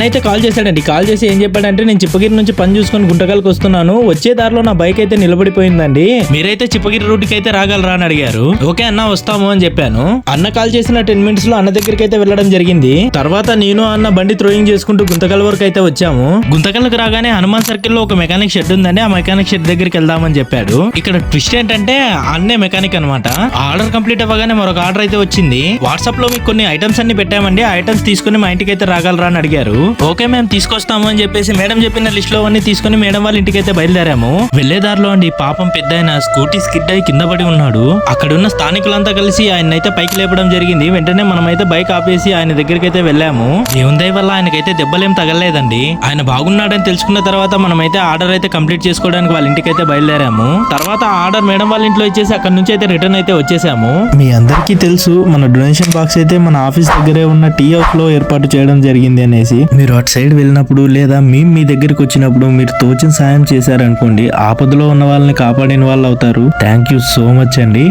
అయితే కాల్ చేశాడండి. కాల్ చేసి ఏం చెప్పాడంటే, నేను చిప్పగిరి నుంచి పని చూసుకొని గుంటకల్కి వస్తున్నాను, వచ్చే దారిలో నా బైక్ అయితే నిలబడిపోయిందండి, మీరైతే చిప్పగిరి రూట్ కి అయితే రాగలరా అని అడిగారు. ఓకే అన్న వస్తాము అని చెప్పాను. అన్న కాల్ చేసిన 10 minutes లో అన్న దగ్గరికి అయితే వెళ్ళడం జరిగింది. తర్వాత నేను అన్న బండి థ్రోయింగ్ చేసుకుంటూ గుంతకల్ వరకు అయితే వచ్చాము. గుంతకల్కి రాగానే హనుమాన్ సర్కిల్ లో ఒక మెకానిక్ షెడ్ ఉందండి, ఆ మెకానిక్ షెడ్ దగ్గరికి వెళ్దామని చెప్పాడు. ఇక్కడ ట్విస్ట్ ఏంటంటే అన్నే మెకానిక్ అనమాట. ఆర్డర్ కంప్లీట్ అవ్వగానే మరొక ఆర్డర్ అయితే వచ్చింది. వాట్సాప్ లో మీకు కొన్ని ఐటమ్స్ అన్ని పెట్టామండి, ఆ ఐటమ్స్ తీసుకుని మా ఇంటికి అయితే రాగలరా అని అడిగారు. ఓకే మేము తీసుకొస్తాము అని చెప్పేసి మేడం చెప్పిన లిస్ట్ లో అన్ని తీసుకుని మేడం వాళ్ళ ఇంటికి అయితే బయలుదేరాము. వెళ్లేదారిలో అండి పాపం పెద్ద ఆయన స్కూటీ స్కిడ్ అయి కింద పడి ఉన్నాడు. అక్కడ ఉన్న స్థానికులంతా కలిసి ఆయన అయితే పైకి లేపడం జరిగింది. వెంటనే మనమైతే బైక్ ఆపేసి ఆయన దగ్గరికి అయితే వెళ్ళాము. దేవుని దయ వల్ల ఆయనకైతే దెబ్బలేం తగలలేదండి. ఆయన బాగున్నాడని తెలుసుకున్న తర్వాత మనమైతే ఆర్డర్ అయితే కంప్లీట్ చేసుకోవడానికి వాళ్ళ ఇంటికి అయితే బయలుదేరాము. తర్వాత ఆర్డర్ మేడం వాళ్ళ ఇంట్లో ఇచ్చేసి అక్కడ నుంచి అయితే రిటర్న్ అయితే వచ్చేసాము. మీ అందరికీ తెలుసు మన డొనేషన్ బాక్స్ అయితే మన ఆఫీస్ దగ్గరే ఉన్న టీ హౌస్ లో ఏర్పాటు చేయడం జరిగింది అనేసి. మీరు అటు సైడ్ వెళ్ళినప్పుడు లేదా మేము మీ దగ్గరికి వచ్చినప్పుడు మీరు తోచిన సాయం చేశారనుకోండి, ఆపదలో ఉన్న వాళ్ళని కాపాడిన వాళ్ళు అవుతారు. థ్యాంక్ యూ సో మచ్ అండి.